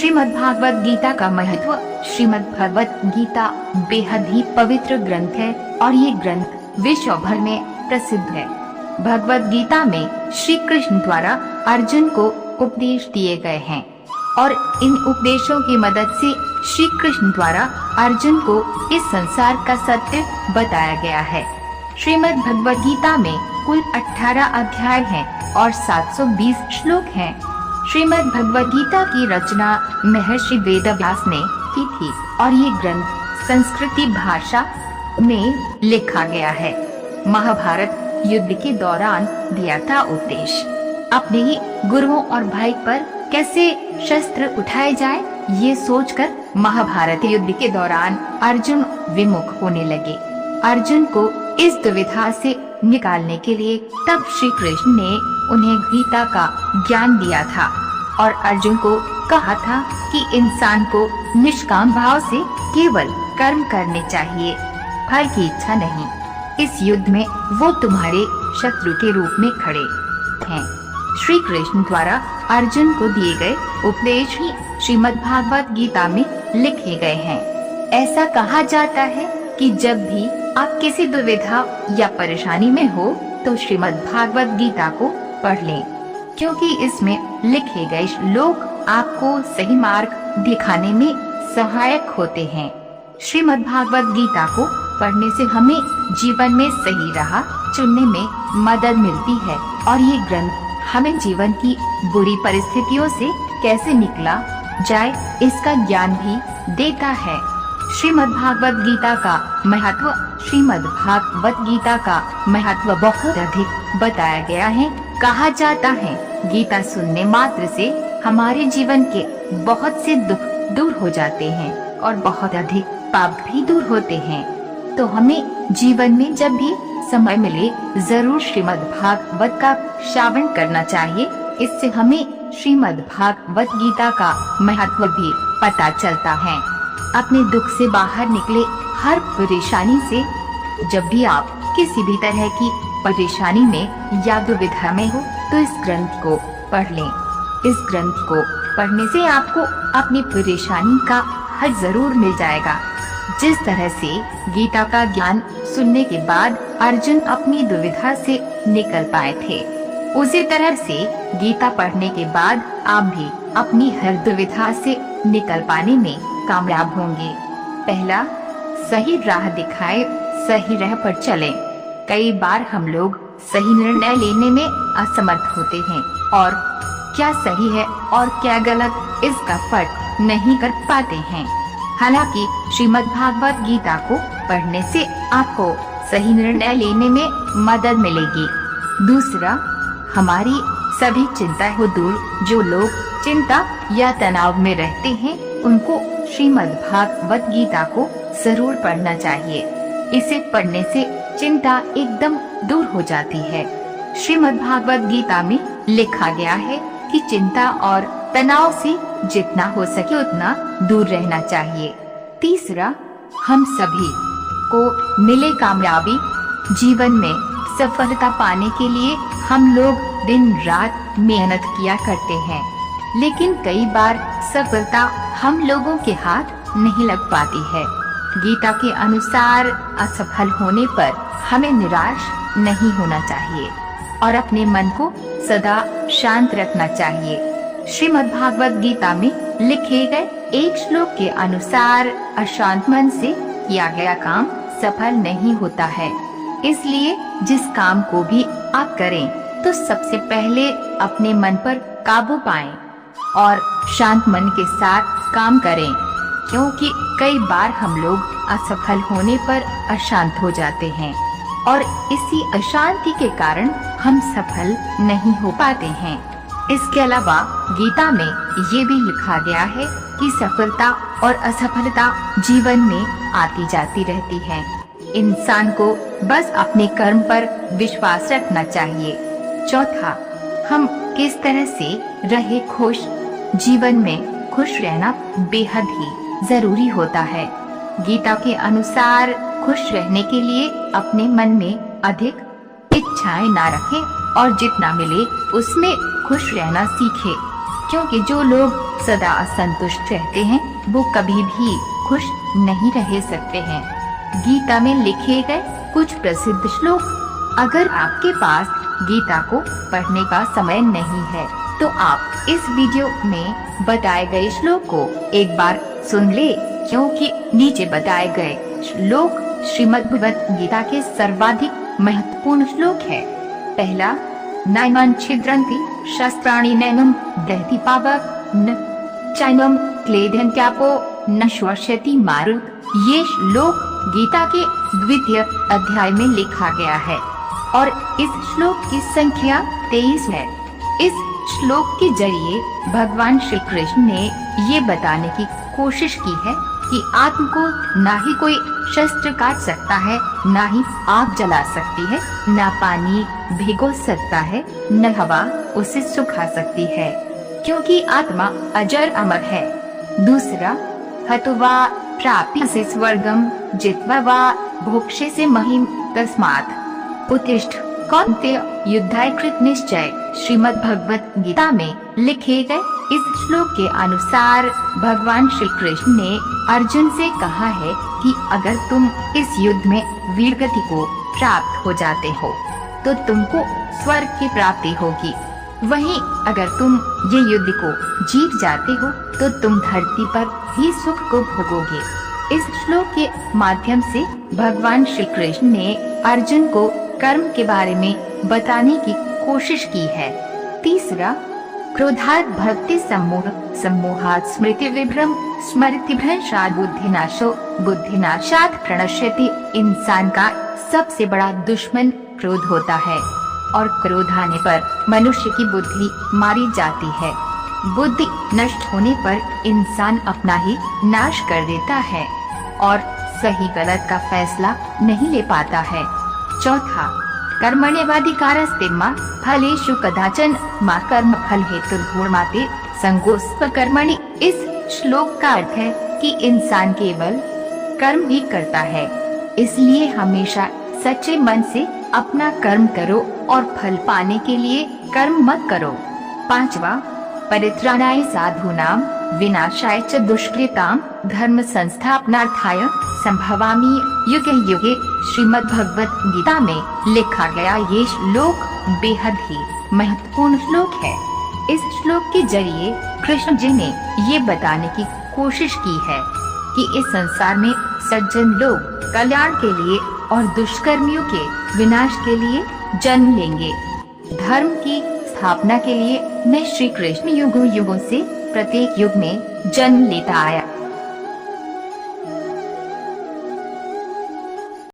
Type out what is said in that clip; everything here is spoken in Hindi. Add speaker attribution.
Speaker 1: श्रीमद्भागवत गीता का महत्व। श्रीमद्भागवत गीता बेहद ही पवित्र ग्रंथ है और ये ग्रंथ विश्व भर में प्रसिद्ध है। भगवत गीता में श्री कृष्ण द्वारा अर्जुन को उपदेश दिए गए हैं और इन उपदेशों की मदद से श्री कृष्ण द्वारा अर्जुन को इस संसार का सत्य बताया गया है। श्रीमद् भगवत गीता में कुल 18 अध्याय हैं और 720 श्लोक हैं। श्रीमद् भगवत गीता की रचना महर्षि वेदव्यास ने की थी और ये ग्रंथ संस्कृत भाषा में लिखा गया है। महाभारत युद्ध के दौरान दिया था उपदेश। अपने ही गुरुओं और भाई पर कैसे शस्त्र उठाए जाए, ये सोचकर महाभारत युद्ध के दौरान अर्जुन विमुख होने लगे। अर्जुन को इस दुविधा से निकालने के लिए तब श्री कृष्ण ने उन्हें गीता का ज्ञान दिया था और अर्जुन को कहा था कि इंसान को निष्काम भाव से केवल कर्म करने चाहिए, फल की इच्छा नहीं। इस युद्ध में वो तुम्हारे शत्रु के रूप में खड़े हैं। श्री कृष्ण द्वारा अर्जुन को दिए गए उपदेश ही श्रीमद्भागवत गीता में लिखे गए हैं। ऐसा कहा जाता है कि जब भी आप किसी दुविधा या परेशानी में हो तो श्रीमद्भागवत गीता को पढ़ लें, क्योंकि इसमें लिखे गए श्लोक आपको सही मार्ग दिखाने में सहायक होते हैं। श्रीमद्भागवत गीता को पढ़ने से हमें जीवन में सही राह चुनने में मदद मिलती है और ये ग्रंथ हमें जीवन की बुरी परिस्थितियों से कैसे निकला जाए इसका ज्ञान भी देता है। श्रीमद्भागवत गीता का महत्व। श्रीमद्भागवत गीता का महत्व बहुत अधिक बताया गया है। कहा जाता है गीता सुनने मात्र से हमारे जीवन के बहुत से दुख दूर हो जाते हैं और बहुत अधिक पाप भी दूर होते हैं। तो हमें जीवन में जब भी समय मिले जरूर श्रीमद्भागवत का श्रवण करना चाहिए। इससे हमें श्रीमद्भागवत गीता का महत्व भी पता चलता है। अपने दुख से बाहर निकले हर परेशानी से। जब भी आप किसी भी तरह की परेशानी में या दुविधा में हो तो इस ग्रंथ को पढ़ लें। इस ग्रंथ को पढ़ने से आपको अपनी परेशानी का हल जरूर मिल जाएगा। जिस तरह से गीता का ज्ञान सुनने के बाद अर्जुन अपनी दुविधा से निकल पाए थे, उसी तरह से गीता पढ़ने के बाद आप भी अपनी हर दुविधा से निकल पाने में कामयाब होंगे। पहला, सही राह दिखाए, सही राह पर चलें। कई बार हम लोग सही निर्णय लेने में असमर्थ होते हैं और क्या सही है और क्या गलत इसका फर्क नहीं कर पाते हैं। हालांकि श्रीमद्भागवत गीता को पढ़ने से आपको सही निर्णय लेने में मदद मिलेगी। दूसरा, हमारी सभी चिंताएं हो दूर। जो लोग चिंता या तनाव में रहते हैं उनको श्रीमद्भागवत गीता को जरूर पढ़ना चाहिए। इसे पढ़ने से चिंता एकदम दूर हो जाती है। श्रीमद्भागवत गीता में लिखा गया है कि चिंता और तनाव से जितना हो सके उतना दूर रहना चाहिए। तीसरा, हम सभी को मिले कामयाबी। जीवन में सफलता पाने के लिए हम लोग दिन रात मेहनत किया करते हैं, लेकिन कई बार सफलता हम लोगों के हाथ नहीं लग पाती है। गीता के अनुसार असफल होने पर हमें निराश नहीं होना चाहिए और अपने मन को सदा शांत रखना चाहिए। श्रीमद्भागवत गीता में लिखे गए एक श्लोक के अनुसार अशांत मन से किया गया काम सफल नहीं होता है। इसलिए जिस काम को भी आप करें तो सबसे पहले अपने मन पर काबू पाएं और शांत मन के साथ काम करें, क्योंकि कई बार हम लोग असफल होने पर अशांत हो जाते हैं और इसी अशांति के कारण हम सफल नहीं हो पाते हैं। इसके अलावा गीता में ये भी लिखा गया है कि सफलता और असफलता जीवन में आती जाती रहती है। इंसान को बस अपने कर्म पर विश्वास रखना चाहिए। चौथा, हम किस तरह से रहे खुश। जीवन में खुश रहना बेहद ही जरूरी होता है। गीता के अनुसार खुश रहने के लिए अपने मन में अधिक इच्छाएं ना रखें और जितना मिले उसमें खुश रहना सीखें, क्योंकि जो लोग सदा असंतुष्ट रहते हैं वो कभी भी खुश नहीं रह सकते हैं। गीता में लिखे गए कुछ प्रसिद्ध श्लोक। अगर आपके पास गीता को पढ़ने का समय नहीं है तो आप इस वीडियो में बताए गए श्लोक को एक बार सुन ले, क्योंकि नीचे बताए गए श्लोक श्रीमद् भगवत गीता के सर्वाधिक महत्वपूर्ण श्लोक है। पहला, नैनं छिद्रन्ति शस्त्राणि नैनं दहति पावक न चैनं क्लेदन्त्यापो न श्वस्यति मारुत। ये श्लोक गीता के द्वितीय अध्याय में लिखा गया है और इस श्लोक की संख्या 23 है। इस श्लोक के जरिए भगवान श्री कृष्ण ने ये बताने की कोशिश की है कि आत्म को ना ही कोई शस्त्र काट सकता है, ना ही आग जला सकती है, ना पानी भिगो सकता है, न हवा उसे सुखा सकती है, क्योंकि आत्मा अजर अमर है। दूसरा, हत्वा प्राप्यसे स्वर्गम जित्वा वा भोक्ष्यसे महीम तस्मात् उत्तिष्ठ कौन्तेय युद्धाय कृत निश्चय। श्रीमद् भगवत गीता में लिखे गए इस श्लोक के अनुसार भगवान श्री कृष्ण ने अर्जुन से कहा है कि अगर तुम इस युद्ध में वीरगति को प्राप्त हो जाते हो तो तुमको स्वर्ग की प्राप्ति होगी। वहीं अगर तुम ये युद्ध को जीत जाते हो तो तुम धरती पर ही सुख को भोगोगे। इस श्लोक के माध्यम से भगवान श्री कृष्ण ने अर्जुन को कर्म के बारे में बताने की कोशिश की है। तीसरा, क्रोधात् भक्ति सम्मोह सम्मोहात् स्मृति विभ्रम स्मृति भ्रंशात् बुद्धिनाशो बुद्धिनाशात् प्रणश्यति। इंसान का सबसे बड़ा दुश्मन क्रोध होता है और क्रोध आने पर मनुष्य की बुद्धि मारी जाती है। बुद्धि नष्ट होने पर इंसान अपना ही नाश कर देता है और सही गलत का फैसला नहीं ले पाता है। चौथा, कर्मण्येवाधिकारस्ते मा फलेषु कदाचन मा कर्म फल हेतुर्भूर्माते संगोस्त्व कर्मणि। इस श्लोक का अर्थ है कि इंसान केवल कर्म ही करता है, इसलिए हमेशा सच्चे मन से अपना कर्म करो और फल पाने के लिए कर्म मत करो। पांचवा, परित्राणाय साधूनां विनाशाय च दुष्कृतां धर्म संस्थापनार्थाय संभवामि युगे युगे। श्रीमद् भगवत गीता में लिखा गया ये श्लोक बेहद ही महत्वपूर्ण श्लोक है। इस श्लोक के जरिए कृष्ण जी ने ये बताने की कोशिश की है कि इस संसार में सज्जन लोग कल्याण के लिए और दुष्कर्मियों के विनाश के लिए जन्म लेंगे। धर्म की स्थापना के लिए मैं श्री कृष्ण युगों युगों से प्रत्येक युग में जन्म लेता आया